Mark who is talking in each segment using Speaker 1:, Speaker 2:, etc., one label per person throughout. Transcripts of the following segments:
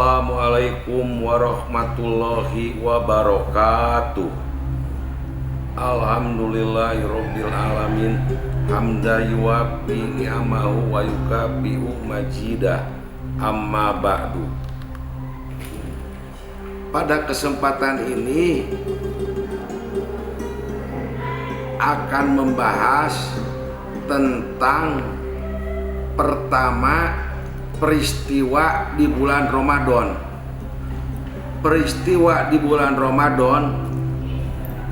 Speaker 1: Assalamualaikum warahmatullahi wabarakatuh. Alhamdulillahirabbil alamin. Hamda yuwafi ni'amahu wa yukafi'u majidah. Amma ba'du. Pada kesempatan ini akan membahas tentang pertama peristiwa di bulan Ramadan. Peristiwa di bulan Ramadan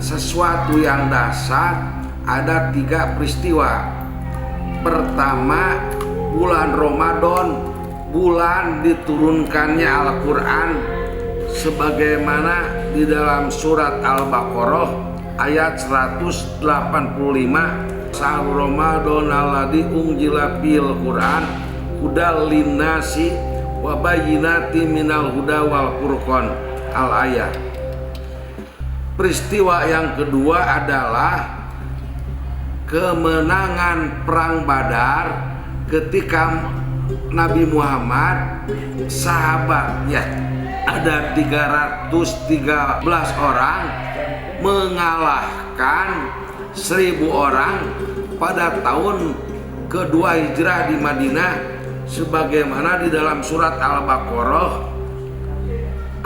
Speaker 1: sesuatu yang dasar, ada 3 peristiwa. Pertama, bulan Ramadan, bulan diturunkannya Al-Quran sebagaimana di dalam surat Al-Baqarah ayat 185. Syahrul Ramadan alladzi unzila fil Qur'an hudal linnasi wa bayyinati minal huda wal furqan al-ayat. Peristiwa yang kedua adalah kemenangan perang Badar ketika Nabi Muhammad sahabatnya ada 313 orang mengalahkan 1000 orang pada tahun kedua hijrah di Madinah, sebagaimana di dalam surat Al-Baqarah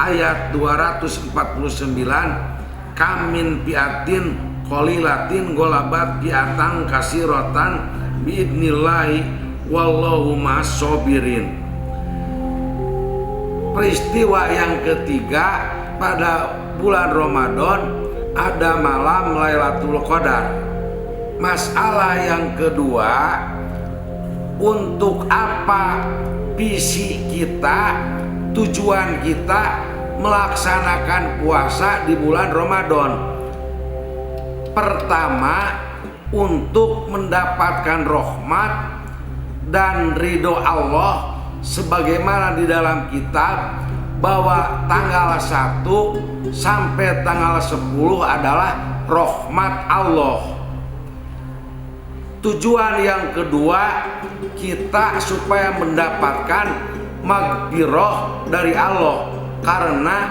Speaker 1: ayat 249, kamin fiatin qalilatin golabat fiatan kasiratan biidnillahi wallahu ma'as-sabirin. Peristiwa yang ketiga, pada bulan Ramadan ada malam Lailatul Qadar. Masalah yang kedua, untuk apa visi kita, tujuan kita melaksanakan puasa di bulan Ramadan? Pertama, untuk mendapatkan rahmat dan ridho Allah, sebagaimana di dalam kitab bahwa tanggal 1 sampai tanggal 10 adalah rahmat Allah. Tujuan yang kedua, kita supaya mendapatkan maghfirah dari Allah, karena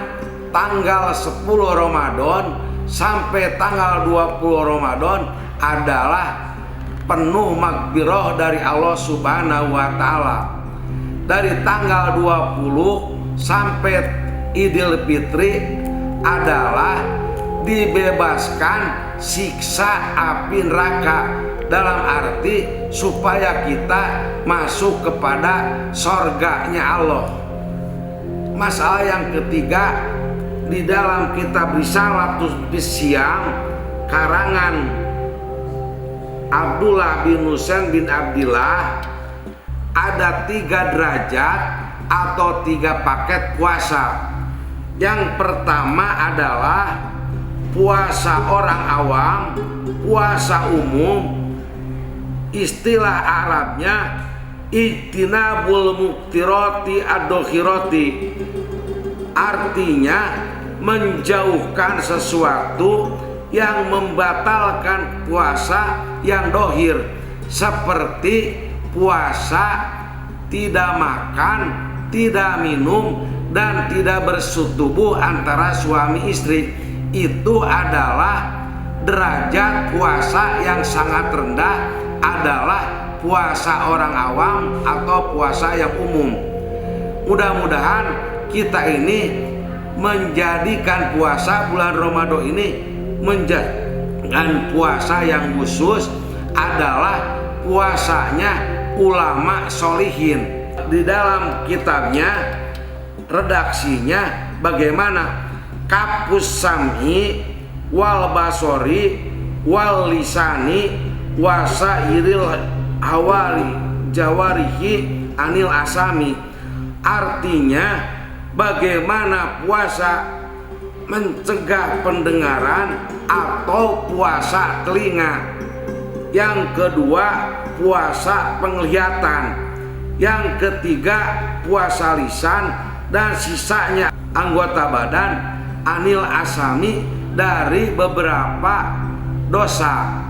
Speaker 1: tanggal 10 Ramadan sampai tanggal 20 Ramadan adalah penuh maghfirah dari Allah Subhanahu wa taala. Dari tanggal 20 sampai Idul Fitri adalah dibebaskan siksa api neraka, dalam arti supaya kita masuk kepada surganya Allah. Masalah yang ketiga, di dalam kitab Risalatus Bisyam karangan Abdullah bin Husain bin Abdillah, ada 3 derajat atau 3 paket puasa. Yang pertama adalah puasa orang awam, puasa umum, istilah Arabnya ijtinabul muktirati ad-dokhirati, artinya menjauhkan sesuatu yang membatalkan puasa yang dohir, seperti puasa tidak makan, tidak minum, dan tidak bersetubuh antara suami istri. Itu adalah derajat puasa yang sangat rendah, adalah puasa orang awam atau puasa yang umum. Mudah-mudahan kita ini menjadikan puasa bulan Ramadan ini menjadikan puasa yang khusus, adalah puasanya ulama solihin. Di dalam kitabnya, redaksinya bagaimana? Kapus sam'i wal basori wal lisani wasairil hawari jawarihi anil asami. Artinya bagaimana puasa mencegah pendengaran atau puasa telinga. Yang kedua, puasa penglihatan. Yang ketiga, puasa lisan, dan sisanya anggota badan anil asami, dari beberapa dosa.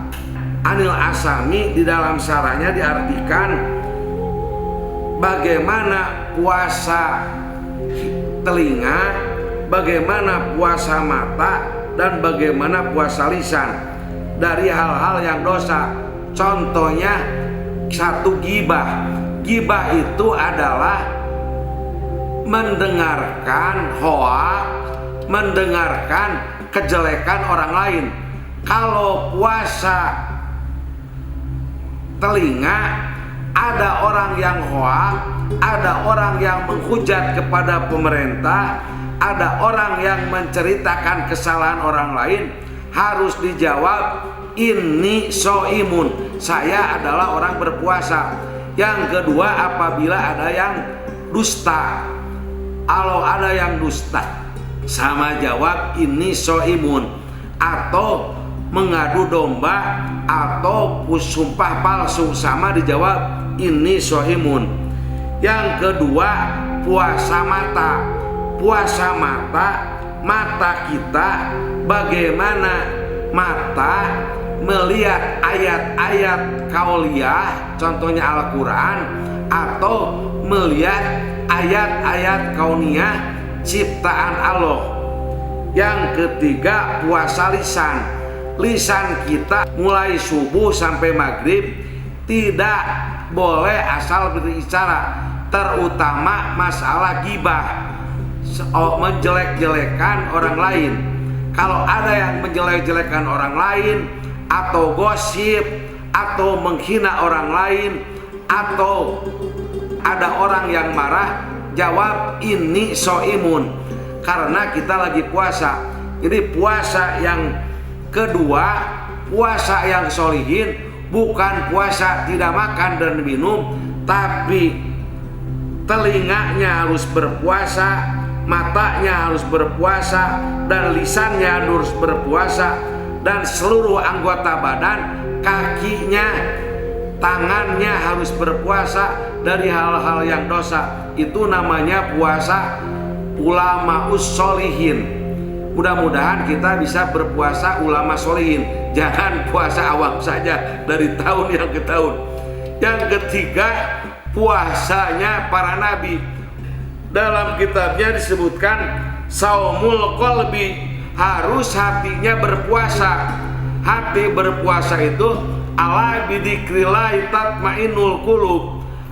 Speaker 1: Anil asami di dalam syarahnya diartikan bagaimana puasa telinga, bagaimana puasa mata, dan bagaimana puasa lisan dari hal-hal yang dosa. Contohnya satu, gibah. Gibah itu adalah mendengarkan hoak, mendengarkan kejelekan orang lain. Kalau puasa telinga, ada orang yang hoak, ada orang yang menghujat kepada pemerintah, ada orang yang menceritakan kesalahan orang lain, harus dijawab, ini soimun, saya adalah orang berpuasa. Yang kedua, apabila ada yang dusta, kalau ada yang dusta, sama jawab ini soimun, atau mengadu domba atau sumpah palsu, sama dijawab ini soimun. Yang kedua, puasa mata. Puasa mata, mata kita bagaimana mata melihat ayat-ayat kauliyah, contohnya Al-Quran, atau melihat ayat-ayat kauniyah ciptaan Allah. Yang ketiga, puasa lisan. Lisan kita mulai subuh sampai maghrib tidak boleh asal berbicara, terutama masalah gibah, menjelek-jelekan orang lain. Kalau ada yang menjelek-jelekan orang lain, atau gosip, atau menghina orang lain, atau ada orang yang marah, jawab ini soimun, karena kita lagi puasa. Jadi puasa yang kedua, puasa yang solihin, bukan puasa tidak makan dan minum, tapi telinganya harus berpuasa, matanya harus berpuasa, dan lisannya harus berpuasa, dan seluruh anggota badan, kakinya, tangannya harus berpuasa dari hal-hal yang dosa. Itu namanya puasa ulama solihin. Mudah-mudahan kita bisa berpuasa ulama solihin, jangan puasa awam saja dari tahun yang ke tahun. Yang ketiga, puasanya para nabi. Dalam kitabnya disebutkan saumul qalbi, harus hatinya berpuasa. Hati berpuasa itu ala bidzikrillah tatmainnul qulub.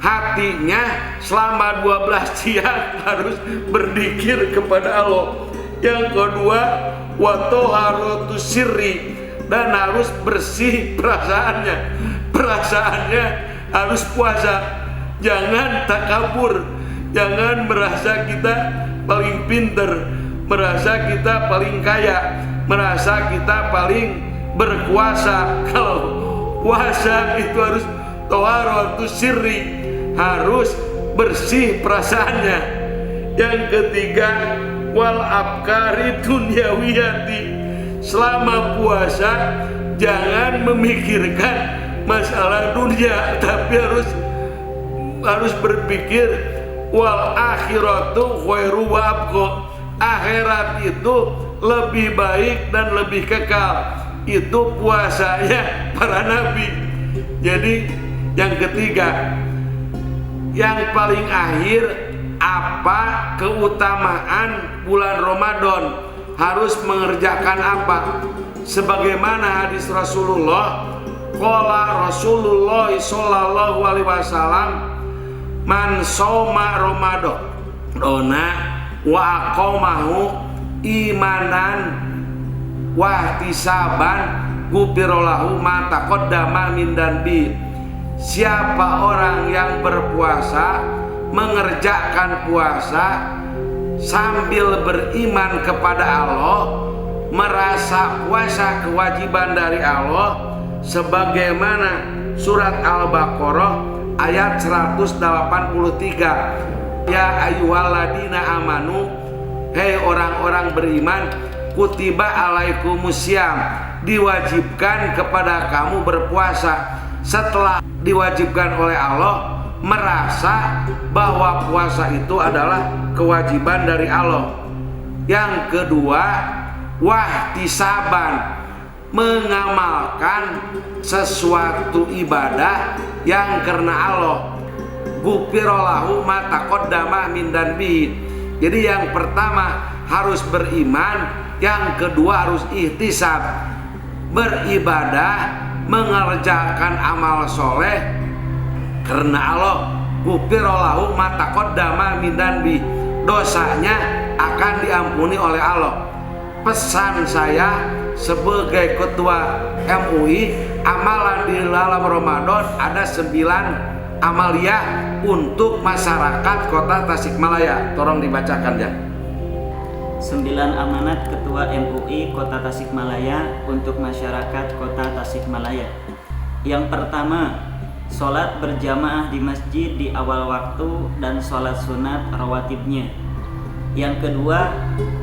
Speaker 1: Hatinya selama 12 jam harus berzikir kepada Allah. Yang kedua, wa taharatu sirri, dan harus bersih perasaannya. Perasaannya harus puasa. Jangan takabur, jangan merasa kita paling pinter, merasa kita paling kaya, merasa kita paling berkuasa. Kalau puasa itu harus taharatu sirri, harus bersih perasaannya. Yang ketiga, wal afkari dunyawiyati, selama puasa jangan memikirkan masalah dunia, tapi harus berpikir wal akhiratu khairu wa abqa, akhirat itu lebih baik dan lebih kekal. Itu puasanya para nabi. Jadi yang ketiga, yang paling akhir, apa keutamaan bulan Ramadan, harus mengerjakan apa? Sebagaimana hadis Rasulullah, qala Rasulullah sallallahu alaihi wasallam, man shoma Ramadana wa aqamahu imanan wa ihtisaban ghufirallahu ma taqaddama min dzanbi. Siapa orang yang berpuasa, mengerjakan puasa sambil beriman kepada Allah, merasa puasa kewajiban dari Allah, sebagaimana surat Al-Baqarah ayat 183, ya ayyuhalladzina amanu, hei orang-orang beriman, kutiba alaikumusiyam, diwajibkan kepada kamu berpuasa. Setelah diwajibkan oleh Allah, merasa bahwa puasa itu adalah kewajiban dari Allah. Yang kedua, wahtisaban, mengamalkan sesuatu ibadah yang karena Allah. Ghufirallahu ma taqaddama min dzanbi, Jadi yang pertama harus beriman, yang kedua harus ihtisab, beribadah, mengerjakan amal soleh karena Allah. Gufirallahu ma taqaddama min dzanbi, dosanya akan diampuni oleh Allah. Pesan saya sebagai ketua MUI, amalan di dalam Ramadan ada 9 amaliyah untuk masyarakat Kota Tasikmalaya. Tolong dibacakan ya.
Speaker 2: 9 amanat Ketua MUI Kota Tasikmalaya untuk masyarakat Kota Tasikmalaya. Yang pertama, sholat berjamaah di masjid di awal waktu dan sholat sunat rawatibnya. Yang kedua,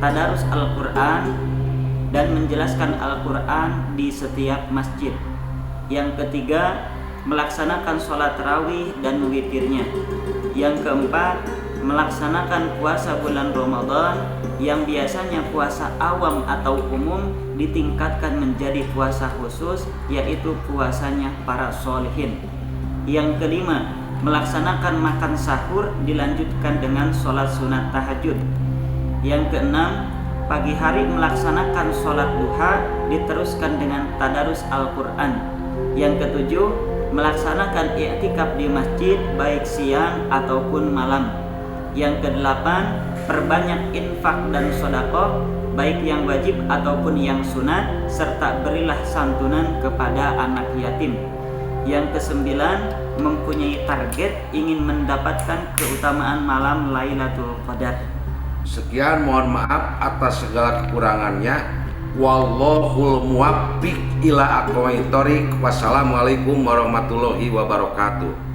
Speaker 2: tadarus Al-Quran dan menjelaskan Al-Quran di setiap masjid. Yang ketiga, melaksanakan sholat tarawih dan witirnya. Yang keempat, melaksanakan puasa bulan Ramadan yang biasanya puasa awam atau umum ditingkatkan menjadi puasa khusus, yaitu puasanya para sholihin. Yang kelima, melaksanakan makan sahur dilanjutkan dengan sholat sunat tahajud. Yang keenam, pagi hari melaksanakan sholat duha diteruskan dengan tadarus Al-Quran. Yang ketujuh, melaksanakan i'tikaf di masjid baik siang ataupun malam. Yang kedelapan, perbanyak infak dan sedekah baik yang wajib ataupun yang sunat, serta berilah santunan kepada anak yatim. Yang kesembilan, mempunyai target ingin mendapatkan keutamaan malam Lailatul Qadar.
Speaker 1: Sekian, mohon maaf atas segala kekurangannya. Wallahul muwaffiq ila aqwamit thoriq. Wassalamualaikum warahmatullahi wabarakatuh.